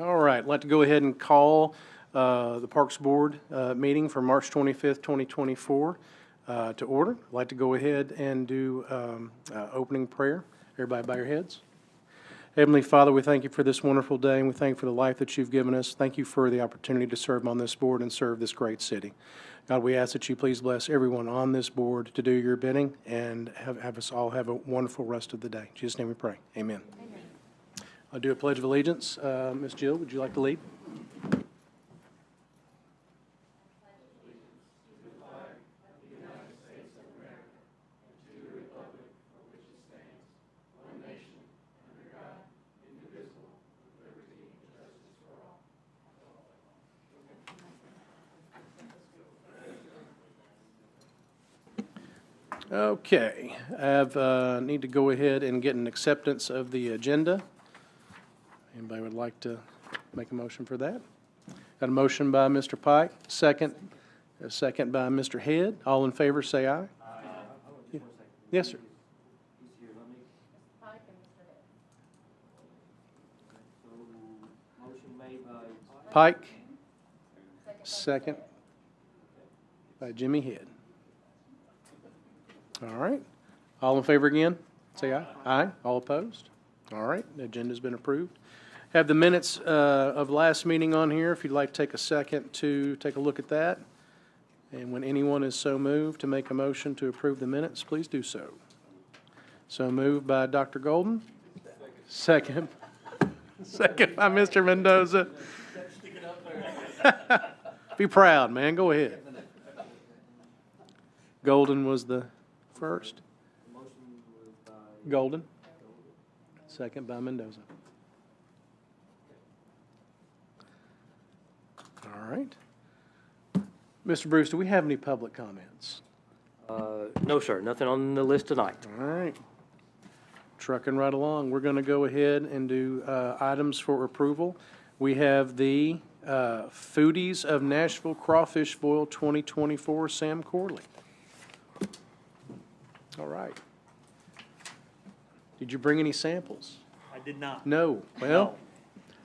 All right, I'd like to go ahead and call the Parks Board meeting for March 25th, 2024 to order. I'd like to go ahead and do opening prayer. Everybody bow your heads. Heavenly Father, we thank you for this wonderful day, and we thank you for the life that you've given us. Thank you for the opportunity to serve on this board and serve this great city. God, we ask that you please bless everyone on this board to do your bidding and have us all have a wonderful rest of the day. In Jesus' name we pray. Amen. I'll do a pledge of allegiance. Ms. Jill, would you like to lead? Okay, I need to go ahead and get an acceptance of the agenda. Anybody would like to make a motion for that? Got a motion by Mr. Pike, a second by Mr. Head. All in favor, say aye. Yeah. Yes, sir. Pike, second by Jimmy Head. All right. All in favor again? Say aye. Aye. All opposed? All right. The agenda's been approved. Have the minutes of last meeting on here. If you'd like to take a second to take a look at that. And when anyone is so moved to make a motion to approve the minutes, please do so. So moved by Dr. Golden. Second. Second by Mr. Mendoza. Be proud, man. Go ahead. Golden was the first. Golden. Second by Mendoza. All right. Mr. Bruce, do we have any public comments? No, sir. Nothing on the list tonight. All right. Trucking right along. We're going to go ahead and do items for approval. We have the Foodies of Nashville Crawfish Boil 2024, Sam Corley. All right. Did you bring any samples? I did not. No. Well, No.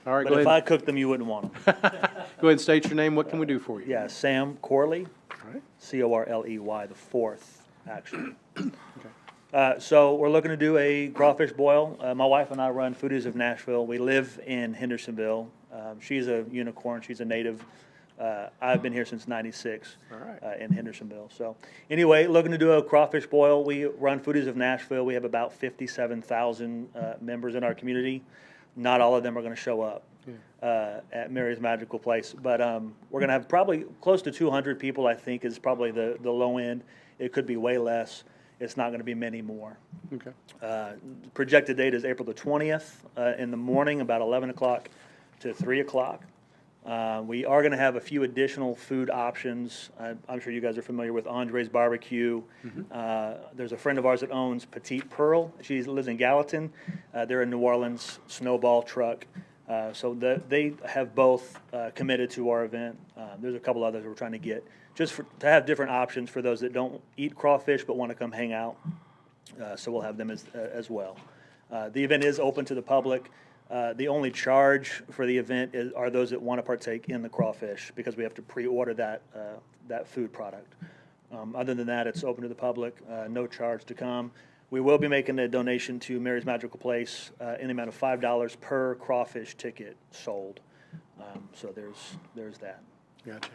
all right, But go if ahead. I cooked them, you wouldn't want them. Go ahead and state your name. What can we do for you? Yeah, Sam Corley, All right. C-O-R-L-E-Y, the fourth, actually. So we're looking to do a crawfish boil. My wife and I run Foodies of Nashville. We live in Hendersonville. She's a unicorn. She's a native. I've been here since '96 All right. in Hendersonville. So anyway, looking to do a crawfish boil. We run Foodies of Nashville. We have about 57,000 members in our community. Not all of them are going to show up at Mary's Magical Place, but we're going to have probably close to 200 people, I think, is probably the low end. It could be way less. It's not going to be many more. Okay. Projected date is April the 20th in the morning, about 11 o'clock to 3 o'clock. We are going to have a few additional food options. I'm sure you guys are familiar with Andre's Barbecue. There's a friend of ours that owns Petite Pearl. She lives in Gallatin. They're a New Orleans snowball truck. So they have both committed to our event. There's a couple others that we're trying to get, just to have different options for those that don't eat crawfish but want to come hang out. So we'll have them as well. The event is open to the public. The only charge for the event are those that want to partake in the crawfish, because we have to pre-order that food product. Other than that, it's open to the public, no charge to come. We will be making a donation to Mary's Magical Place in the amount of $5 per crawfish ticket sold. So there's that. Gotcha.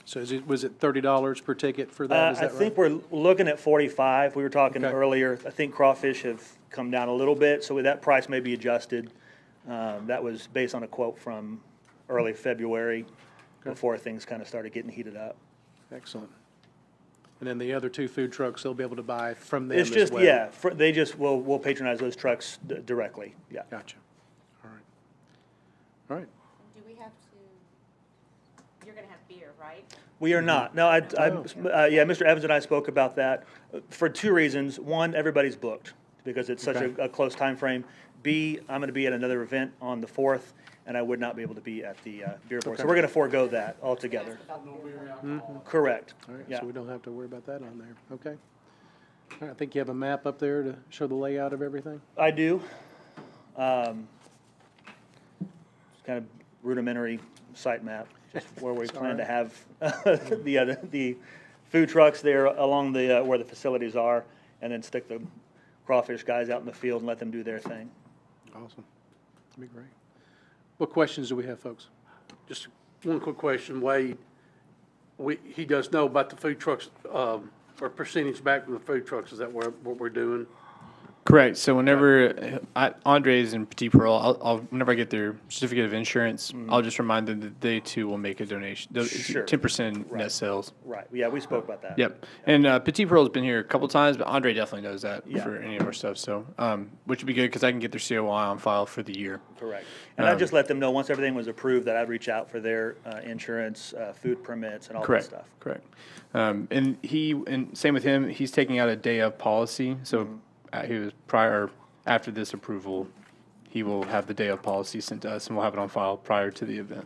So was it $30 per ticket for that? Is that I think right? we're looking at 45. We were talking Okay. earlier. I think crawfish have come down a little bit, so that price may be adjusted. That was based on a quote from early February, before things kind of started getting heated up. Excellent. And then the other two food trucks, they'll be able to buy from them It's as just, well. yeah, they just will patronize those trucks directly, yeah. Gotcha. All right. All right. Do we have to, you're going to have beer, right? We are not. No, yeah, Mr. Evans and I spoke about that for two reasons. One, everybody's booked because it's such Okay. a close time frame. B, I'm going to be at another event on the 4th, and I would not be able to be at the beer board. So we're going to forego that altogether. Correct. All right, Yeah. so we don't have to worry about that on there. Okay. All right, I think you have a map up there to show the layout of everything. I do. Kind of rudimentary site map, just where we plan to have the food trucks there along the, where the facilities are, and then stick the crawfish guys out in the field and let them do their thing. Awesome. That'd be great. What questions do we have, folks? Just one quick question, Wade. He does know about the food trucks, or percentage back from the food trucks. Is that what we're doing? Correct. So whenever Andres and Petit Pearl, whenever I get their certificate of insurance, I'll just remind them that they too will make a donation. Sure. 10% Right. net sales. Right, yeah, we spoke about that. Yep. And Petit Pearl's been here a couple times, but Andre definitely knows that Yeah. for any of our stuff. So, which would be good because I can get their COI on file for the year. Correct. And I just let them know, once everything was approved, that I'd reach out for their insurance, food permits, and all that Correct. stuff. Correct. And same with him. He's taking out a day of policy. So he was after this approval, he will have the day of policy sent to us, and we'll have it on file prior to the event.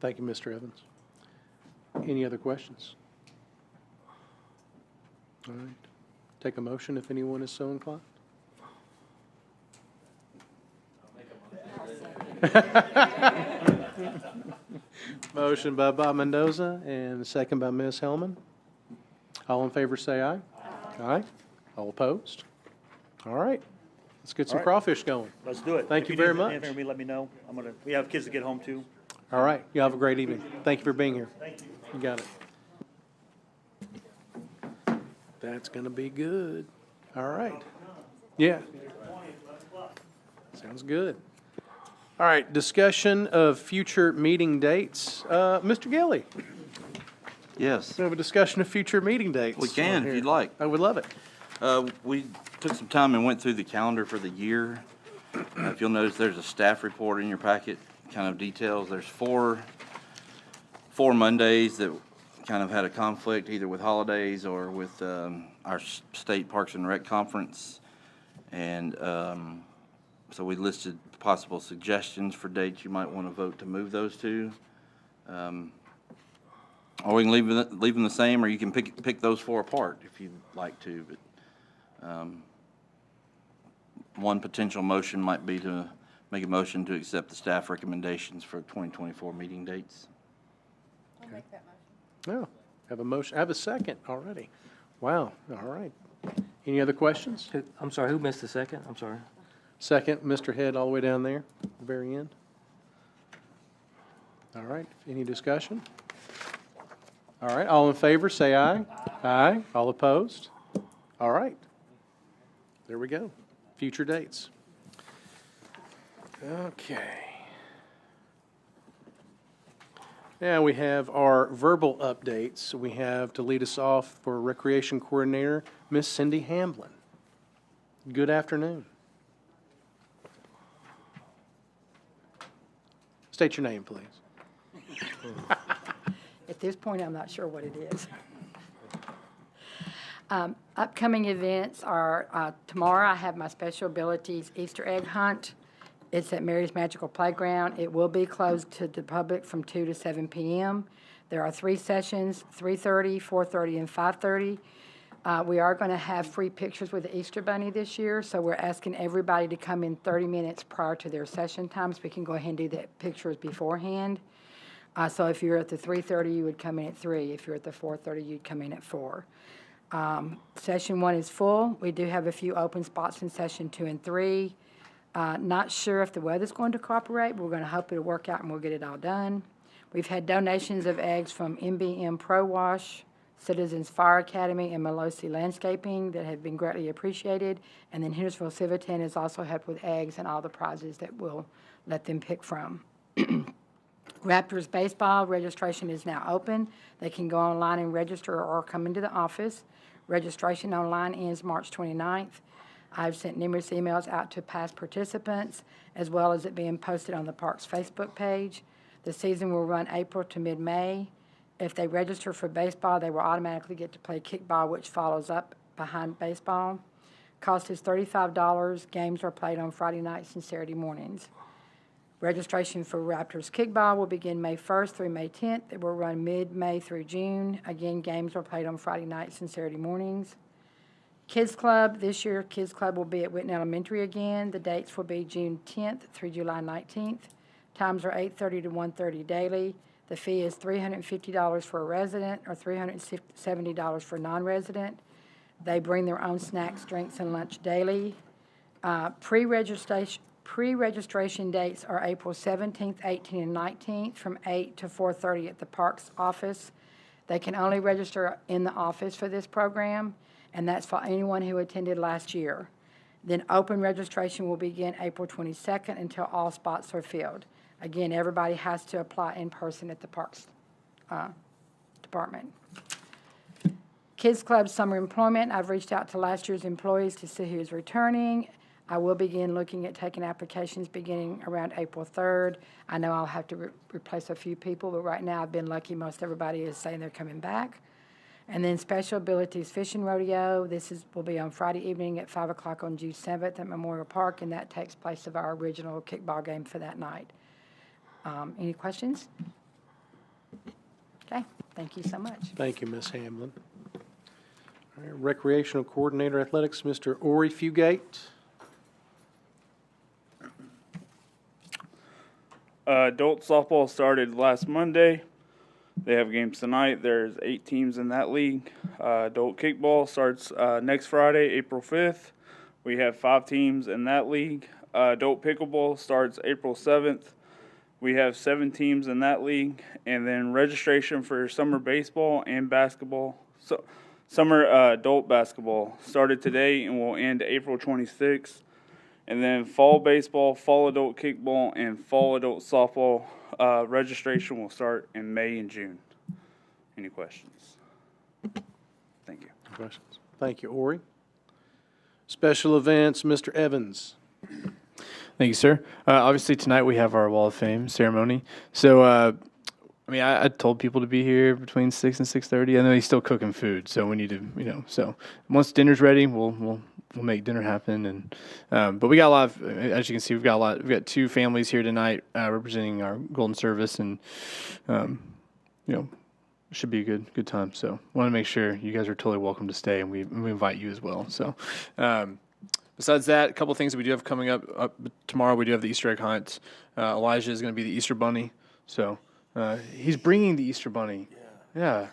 Thank you, Mr. Evans. Any other questions? All right. Take a motion if anyone is so inclined. Motion by Bob Mendoza and a second by Ms. Hellman. All in favor say aye. Aye. All opposed? All right. Let's get some All right. crawfish going. Let's do it. Thank If you need very much. Anything for me, let me know. We have kids to get home too. All right. You have a great evening. Thank you for being here. Thank you. You got it. That's going to be good. All right. Yeah. Sounds good. All right. Discussion of future meeting dates. Mr. Gilly, Yes, we have a discussion of future meeting dates. we can on if here. you'd like. I would love it. We took some time and went through the calendar for the year. If you'll notice, there's a staff report in your packet, kind of details. There's four Mondays that kind of had a conflict, either with holidays or with our state Parks and Rec conference. And so we listed possible suggestions for dates you might want to vote to move those to. Or we can leave them the same, or you can pick those four apart if you'd like to. But one potential motion might be to make a motion to accept the staff recommendations for 2024 meeting dates. I'll make that motion. Oh, have a motion. I have a second already. Wow. All right. Any other questions? I'm sorry, who missed the second? I'm sorry. Second, Mr. Head, all the way down there, the very end. All right. Any discussion? All right. All in favor, say aye. Aye. All opposed? All right. There we go. Future dates. Okay. Now we have our verbal updates. We have to lead us off for Recreation Coordinator, Miss Cindy Hamblin. Good afternoon. State your name, please. At this point, I'm not sure what it is. Upcoming events are, tomorrow I have my Special Abilities Easter egg hunt. It's at Mary's Magical Playground. It will be closed to the public from 2 to 7 p.m. There are 3 sessions, 3:30, 4:30, and 5:30. We are going to have free pictures with the Easter Bunny this year, so we're asking everybody to come in 30 minutes prior to their session times. We can go ahead and do the pictures beforehand. So if you're at the 3:30, you would come in at 3. If you're at the 4:30, you'd come in at 4. Session 1 is full. We do have a few open spots in session 2 and 3. Not sure if the weather's going to cooperate, but we're going to hope it'll work out and we'll get it all done. We've had donations of eggs from MBM Pro Wash, Citizens Fire Academy, and Melosi Landscaping that have been greatly appreciated. And then Hendersonville Civitan has also helped with eggs and all the prizes that we'll let them pick from. Raptors baseball registration is now open. They can go online and register or come into the office. Registration online ends March 29th. I've sent numerous emails out to past participants, as well as it being posted on the Parks Facebook page. The season will run April to mid-May. If they register for baseball, they will automatically get to play kickball, which follows up behind baseball. Cost is $35. Games are played on Friday nights and Saturday mornings. Registration for Raptors kickball will begin May 1st through May 10th. It will run mid-May through June. Again, games are played on Friday nights and Saturday mornings. Kids Club, this year, Kids Club will be at Whitten Elementary again. The dates will be June 10th through July 19th. Times are 8:30 to 1:30 daily. The fee is $350 for a resident or $370 for a non-resident. They bring their own snacks, drinks, and lunch daily. Pre-registration dates are April 17th, 18th, and 19th from 8 to 4:30 at the Parks office. They can only register in the office for this program, and that's for anyone who attended last year. Then open registration will begin April 22nd until all spots are filled. Again, everybody has to apply in person at the Parks Department. Kids Club Summer Employment, I've reached out to last year's employees to see who is returning. I will begin looking at taking applications beginning around April 3rd. I know I'll have to replace a few people, but right now I've been lucky. Most everybody is saying they're coming back. And then Special Abilities Fishing Rodeo, will be on Friday evening at 5 o'clock on June 7th at Memorial Park, and that takes place of our original kickball game for that night. Any questions? Okay, thank you so much. Thank you, Ms. Hamlin. All right, Recreational Coordinator Athletics, Mr. Ori Fugate. Adult softball started last Monday. They have games tonight. There's 8 teams in that league. Adult kickball starts next Friday, April 5th. We have 5 teams in that league. Adult pickleball starts April 7th. We have 7 teams in that league. And then registration for summer baseball and basketball. So, summer adult basketball started today and will end April 26th. And then fall baseball, fall adult kickball, and fall adult softball registration will start in May and June. Any questions? Thank you. Questions? Thank you, Ori. Special events, Mr. Evans. Thank you, sir. Obviously, tonight we have our Wall of Fame ceremony. So, I told people to be here between 6 and 6:30. I know he's still cooking food, so we need to, so once dinner's ready, we'll make dinner happen. And but we got a lot of, as you can see, we've got 2 families here tonight representing our Golden Service, and it should be a good time. So, want to make sure you guys are totally welcome to stay, and we invite you as well. So. Besides that, a couple of things that we do have coming up tomorrow. We do have the Easter egg hunt. Elijah is going to be the Easter bunny, so he's bringing the Easter bunny. Yeah.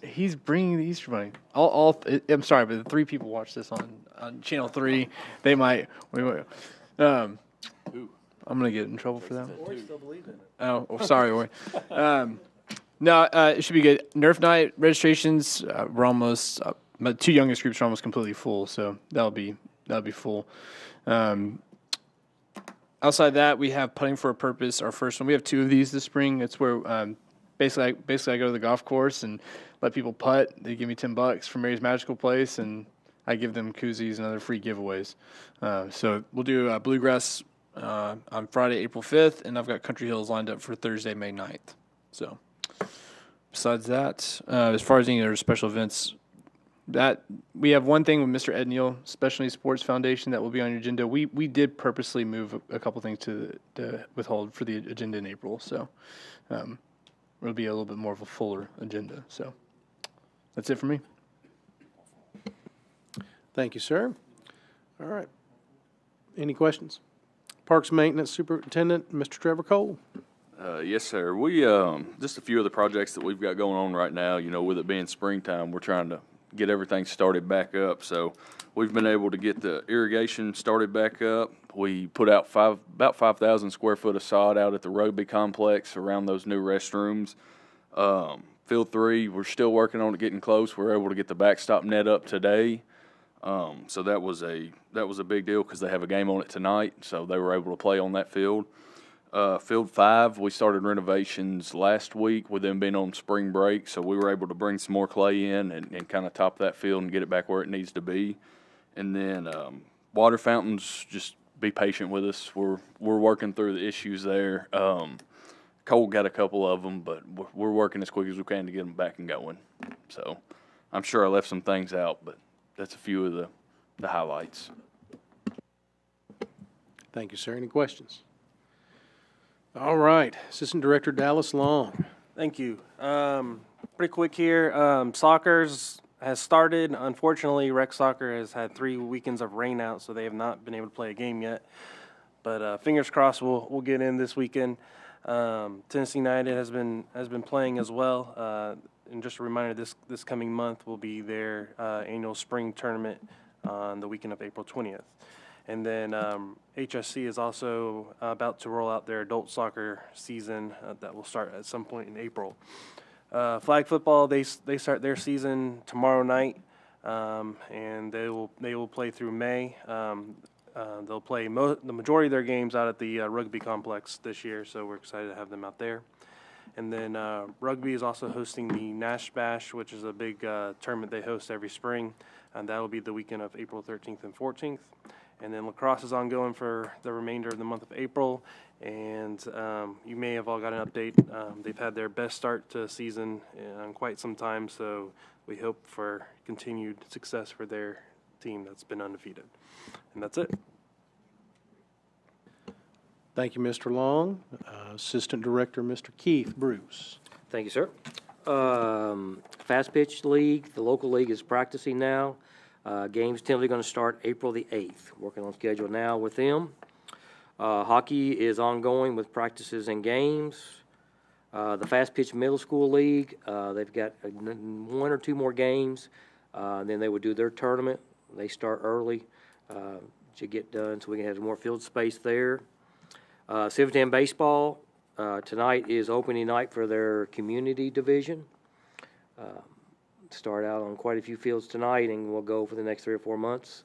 He's bringing the Easter bunny. I'm sorry, but the 3 people watch this on Channel 3. They might. I'm gonna get in trouble for that. Ori still believe in it. Oh, sorry, Ori. No, it should be good. Nerf night registrations. We're almost. My 2 youngest groups are almost completely full, so that'll be full. Outside that, we have Putting for a Purpose, our first one. We have 2 of these this spring. It's where basically I go to the golf course and let people putt. They give me $10 for Mary's Magical Place, and I give them koozies and other free giveaways. So we'll do Bluegrass on Friday, April 5th, and I've got Country Hills lined up for Thursday, May 9th. So besides that, as far as any other special events, that we have one thing with Mr. Ed Neal, Special Needs Sports Foundation, that will be on your agenda. We did purposely move a couple things to withhold for the agenda in April, so it'll be a little bit more of a fuller agenda. So that's it for me. Thank you, sir. All right. Any questions? Parks Maintenance Superintendent, Mr. Trevor Cole. Yes, sir. We just a few of the projects that we've got going on right now. With it being springtime, we're trying to get everything started back up. So we've been able to get the irrigation started back up. We put out about 5,000 square foot of sod out at the Roby complex around those new restrooms. Field 3, we're still working on it, getting close. We're able to get the backstop net up today. So that was a big deal because they have a game on it tonight. So they were able to play on that field. Field 5, we started renovations last week with them being on spring break, so we were able to bring some more clay in and kind of top that field and get it back where it needs to be. And then water fountains, just be patient with us. We're working through the issues there. Cole got a couple of them, but we're working as quick as we can to get them back and going. So I'm sure I left some things out, but that's a few of the highlights. Thank you, sir. Any questions? All right. Assistant Director Dallas Long. Thank you. Pretty quick here. Soccer's has started. Unfortunately, rec soccer has had 3 weekends of rain out, so they have not been able to play a game yet. But fingers crossed, we'll get in this weekend. Tennessee United has been playing as well. And just a reminder, this coming month will be their annual spring tournament on the weekend of April 20th. And then HSC is also about to roll out their adult soccer season that will start at some point in April. Flag football, they start their season tomorrow night, and they will play through May. They'll play the majority of their games out at the rugby complex this year, so we're excited to have them out there. And then rugby is also hosting the Nash Bash, which is a big tournament they host every spring, and that will be the weekend of April 13th and 14th. And then lacrosse is ongoing for the remainder of the month of April, and you may have all got an update. They've had their best start to the season in quite some time, so we hope for continued success for their team that's been undefeated. And that's it. Thank you, Mr. Long. Assistant Director, Mr. Keith Bruce. Thank you, sir. Fast Pitch League, the local league is practicing now. Games tentatively going to start April the 8th. Working on schedule now with them. Hockey is ongoing with practices and games. The Fast Pitch Middle School League, they've got 1 or 2 more games. Then they would do their tournament. They start early to get done so we can have more field space there. Civitan Baseball, tonight is opening night for their community division. Start out on quite a few fields tonight, and we'll go for the next 3 or 4 months.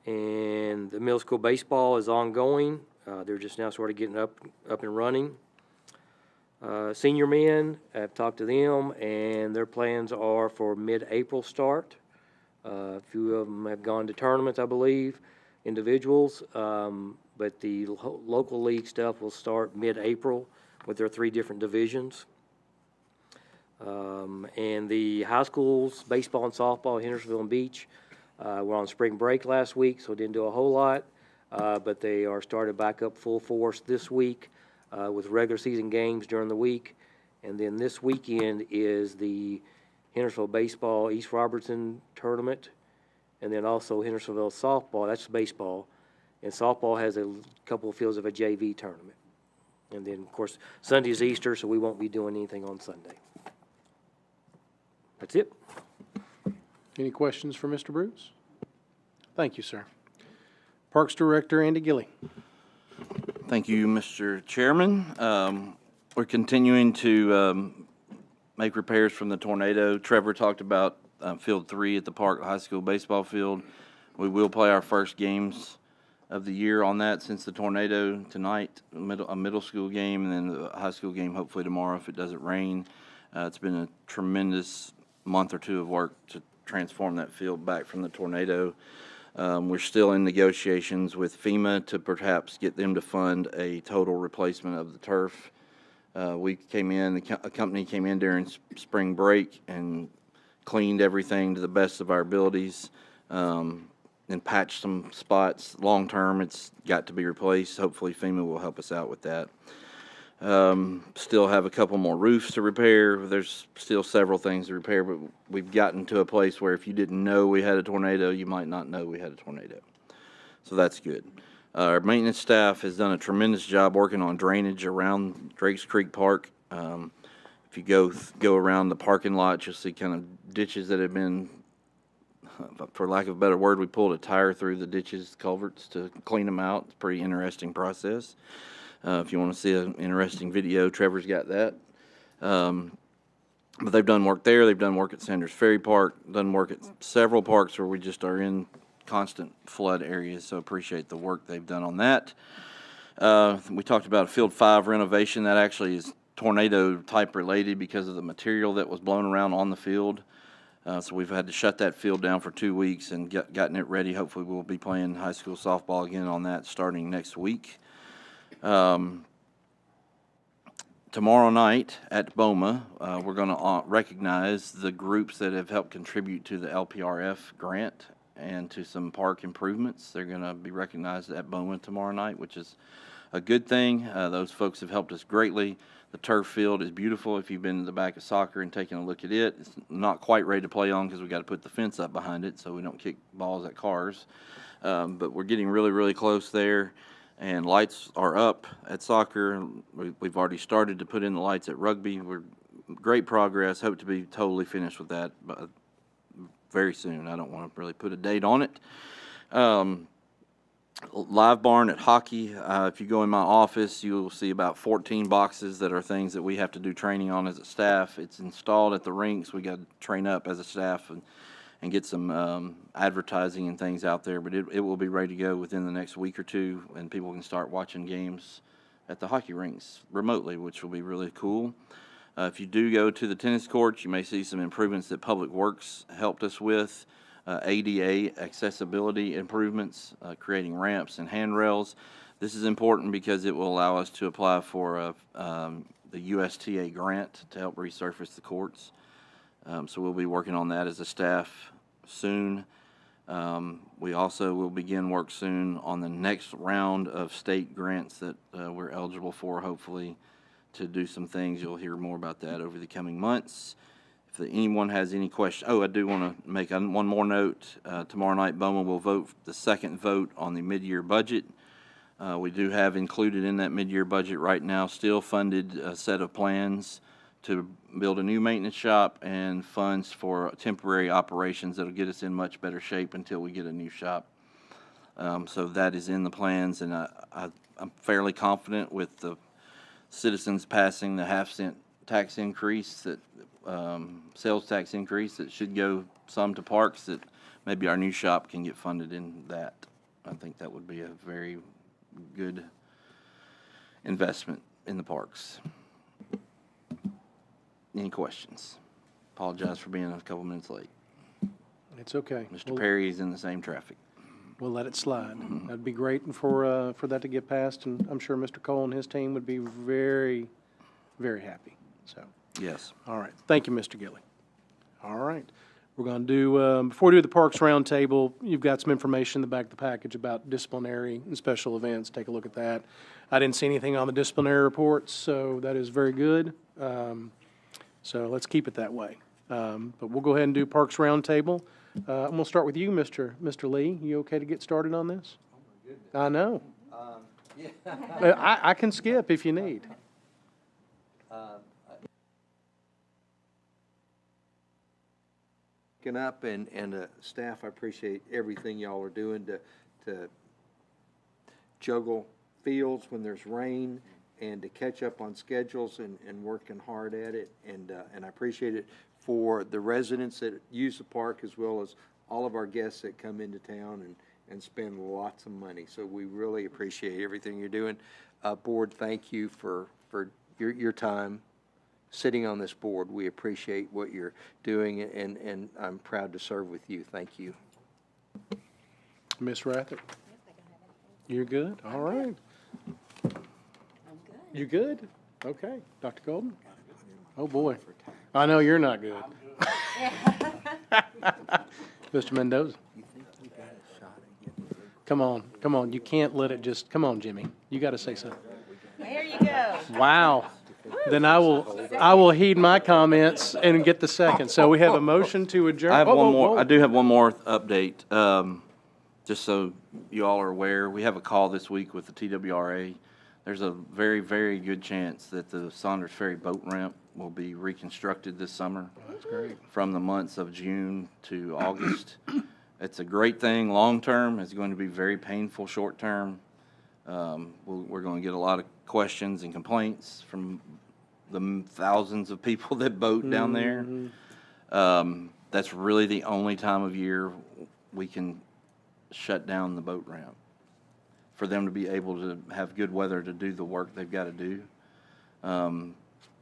And the middle school baseball is ongoing. They're just now sort of getting up and running. Senior men, I've talked to them, and their plans are for mid-April start. A few of them have gone to tournaments, I believe, individuals. But the local league stuff will start mid-April with their 3 different divisions. And the high schools, baseball and softball, Hendersonville and Beach, were on spring break last week, so didn't do a whole lot. But they are started back up full force this week with regular season games during the week. And then this weekend is the Hendersonville Baseball East Robertson Tournament, and then also Hendersonville Softball, that's baseball. And softball has a couple of fields of a JV tournament. And then, of course, Sunday's Easter, so we won't be doing anything on Sunday. That's it. Any questions for Mr. Bruce? Thank you, sir. Parks Director, Andy Gilley. Thank you, Mr. Chairman. We're continuing to make repairs from the tornado. Trevor talked about Field 3 at the Park High School baseball field. We will play our first games of the year on that since the tornado tonight, a middle school game, and then the high school game hopefully tomorrow if it doesn't rain. It's been a tremendous month or 2 of work to transform that field back from the tornado. We're still in negotiations with FEMA to perhaps get them to fund a total replacement of the turf. We came in, a company came in during spring break and cleaned everything to the best of our abilities. And patch some spots. Long term, it's got to be replaced. Hopefully FEMA will help us out with that. Still have a couple more roofs to repair. There's still several things to repair, but we've gotten to a place where if you didn't know we had a tornado, you might not know we had a tornado. So that's good. Our maintenance staff has done a tremendous job working on drainage around Drakes Creek Park. If you go around the parking lot, you'll see kind of ditches that have been, for lack of a better word, we pulled a tire through the ditches, culverts to clean them out. It's a pretty interesting process. If you want to see an interesting video, Trevor's got that. But they've done work there. They've done work at Sanders Ferry Park, done work at several parks where we just are in constant flood areas, so appreciate the work they've done on that. We talked about Field 5 renovation. That actually is tornado type related because of the material that was blown around on the field. So we've had to shut that field down for 2 weeks and gotten it ready. Hopefully we'll be playing high school softball again on that starting next week. Tomorrow night at BOMA, we're going to recognize the groups that have helped contribute to the LPRF grant and to some park improvements. They're going to be recognized at BOMA tomorrow night, which is a good thing. Those folks have helped us greatly. The turf field is beautiful. If you've been to the back of soccer and taken a look at it, it's not quite ready to play on because we got to put the fence up behind it so we don't kick balls at cars. But we're getting really, really close there. And lights are up at soccer. We've already started to put in the lights at rugby. We're great progress. Hope to be totally finished with that very soon. I don't want to really put a date on it. Live barn at hockey. If you go in my office, you'll see about 14 boxes that are things that we have to do training on as a staff. It's installed at the rinks. We got to train up as a staff and get some advertising and things out there. But it will be ready to go within the next week or two, and people can start watching games at the hockey rinks remotely, which will be really cool. If you do go to the tennis courts, you may see some improvements that Public Works helped us with. ADA accessibility improvements, creating ramps and handrails. This is important because it will allow us to apply for the USTA grant to help resurface the courts. So we'll be working on that as a staff soon. We also will begin work soon on the next round of state grants that we're eligible for, hopefully, to do some things. You'll hear more about that over the coming months. If anyone has any questions, I do want to make one more note. Tomorrow night, Bowman will vote the second vote on the mid-year budget. We do have included in that mid-year budget right now still funded a set of plans to build a new maintenance shop and funds for temporary operations that will get us in much better shape until we get a new shop. So that is in the plans, and I'm fairly confident with the citizens passing the half-cent tax increase, that sales tax increase, that should go some to parks, that maybe our new shop can get funded in that. I think that would be a very good investment in the parks. Any questions? Apologize for being a couple minutes late. It's okay. Mr. Perry is in the same traffic. We'll let it slide. That'd be great for that to get passed, and I'm sure Mr. Cole and his team would be very, very happy. So, Yes. all right. Thank you, Mr. Gilly. All right. We're going to do, before we do the Parks Roundtable, you've got some information in the back of the package about disciplinary and special events. Take a look at that. I didn't see anything on the disciplinary reports, so that is very good. So let's keep it that way. But we'll go ahead and do Parks Roundtable. I'm going to start with you, Mr. Lee. You okay to get started on this? I know. I can skip if you need. Up and staff, I appreciate everything y'all are doing to juggle fields when there's rain and to catch up on schedules and working hard at it. And I appreciate it for the residents that use the park, as well as all of our guests that come into town and spend lots of money. So we really appreciate everything you're doing. Board, thank you for your time sitting on this board. We appreciate what you're doing, and I'm proud to serve with you. Thank you. Ms. Rathert? You're good? All right. I'm good. You good? Okay. Dr. Golden? Oh, boy. I know you're not good. Mr. Mendoza? Come on. You can't let it just, come on, Jimmy. You got to say something. There you go. Wow. Then I will heed my comments and get the second. So we have a motion to adjourn. I have one more. I do have one more update. Just so you all are aware, we have a call this week with the TWRA. There's a very, very good chance that the Saunders Ferry boat ramp will be reconstructed this summer. That's great. From the months of June to August. It's a great thing long term. It's going to be very painful short term. We're going to get a lot of questions and complaints from the thousands of people that boat down there. That's really the only time of year we can shut down the boat ramp for them to be able to have good weather to do the work they've got to do.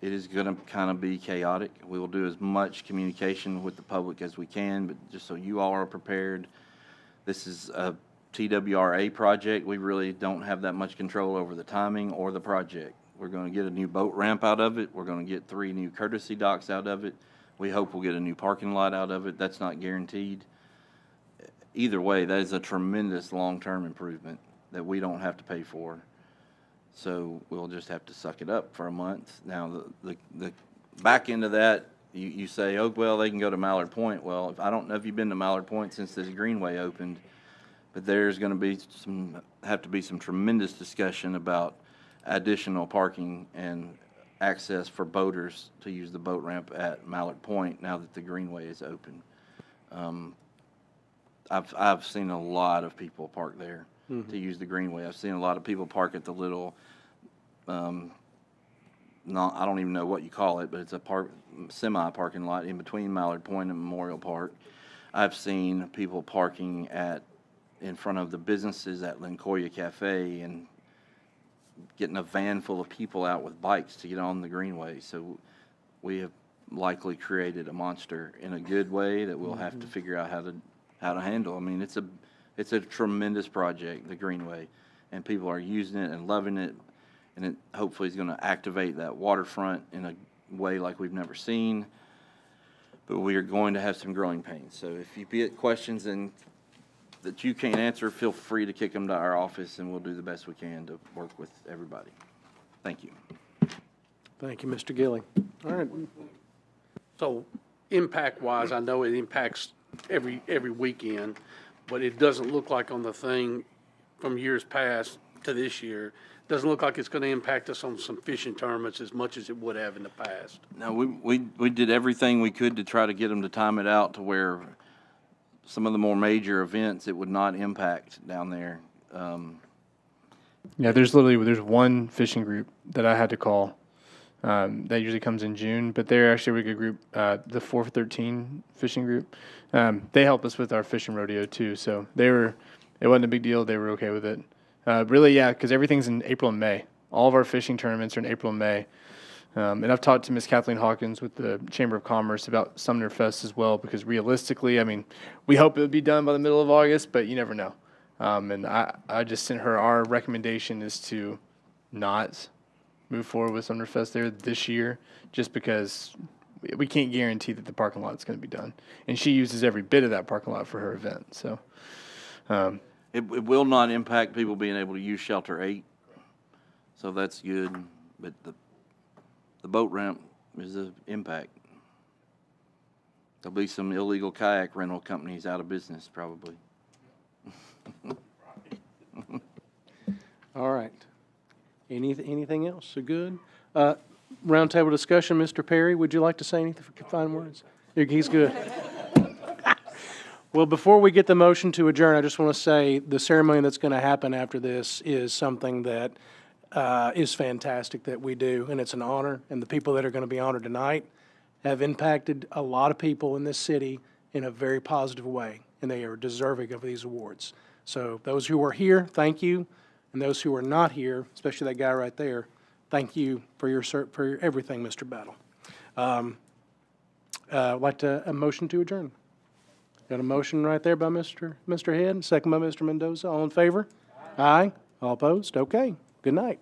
It is going to kind of be chaotic. We will do as much communication with the public as we can, but just so you all are prepared, this is a TWRA project. We really don't have that much control over the timing or the project. We're going to get a new boat ramp out of it. We're going to get 3 new courtesy docks out of it. We hope we'll get a new parking lot out of it. That's not guaranteed. Either way, that is a tremendous long-term improvement that we don't have to pay for. So we'll just have to suck it up for a month. Now, the back end of that, you say, oh, well, they can go to Mallard Point. Well, I don't know if you've been to Mallard Point since this greenway opened, but there's going to be have to be some tremendous discussion about additional parking and access for boaters to use the boat ramp at Mallard Point now that the greenway is open. I've seen a lot of people park there to use the greenway. I've seen a lot of people park at the little, I don't even know what you call it, but it's a semi parking lot in between Mallard Point and Memorial Park. I've seen people parking in front of the businesses at Lincoln Cafe and getting a van full of people out with bikes to get on the greenway. So we have likely created a monster in a good way that we'll have to figure out how to handle. I mean, it's a tremendous project, the greenway, and people are using it and loving it, and it hopefully is going to activate that waterfront in a way like we've never seen. But we are going to have some growing pains. So if you get questions that you can't answer, feel free to kick them to our office, and we'll do the best we can to work with everybody. Thank you. Thank you, Mr. Gilly. All right. So impact-wise, I know it impacts every weekend, but it doesn't look like on the thing from years past to this year, doesn't look like it's going to impact us on some fishing tournaments as much as it would have in the past. No, we did everything we could to try to get them to time it out to where some of the more major events it would not impact down there. Yeah, there's one fishing group that I had to call. That usually comes in June, but they're actually a really good group. The 413 fishing group. They help us with our fishing rodeo too. So it wasn't a big deal. They were okay with it. Really, yeah, because everything's in April and May. All of our fishing tournaments are in April and May. And I've talked to Miss Kathleen Hawkins with the Chamber of Commerce about Sumner Fest as well, because realistically, I mean, we hope it would be done by the middle of August, but you never know. And I just sent her, our recommendation is to not move forward with Sumner Fest there this year, just because we can't guarantee that the parking lot is going to be done. And she uses every bit of that parking lot for her event. So It will not impact people being able to use Shelter 8, so that's good. But the boat ramp is an impact. There'll be some illegal kayak rental companies out of business, probably. All right. Anything else? So good. Roundtable discussion, Mr. Perry, would you like to say anything for final words? He's good. Well, before we get the motion to adjourn, I just want to say the ceremony that's going to happen after this is something that is fantastic that we do, and it's an honor. And the people that are going to be honored tonight have impacted a lot of people in this city in a very positive way, and they are deserving of these awards. So those who are here, thank you. And those who are not here, especially that guy right there, thank you for for everything, Mr. Battle. I'd like a motion to adjourn. Got a motion right there by Mr. Head, second by Mr. Mendoza. All in favor? Aye. All opposed? Okay. Good night.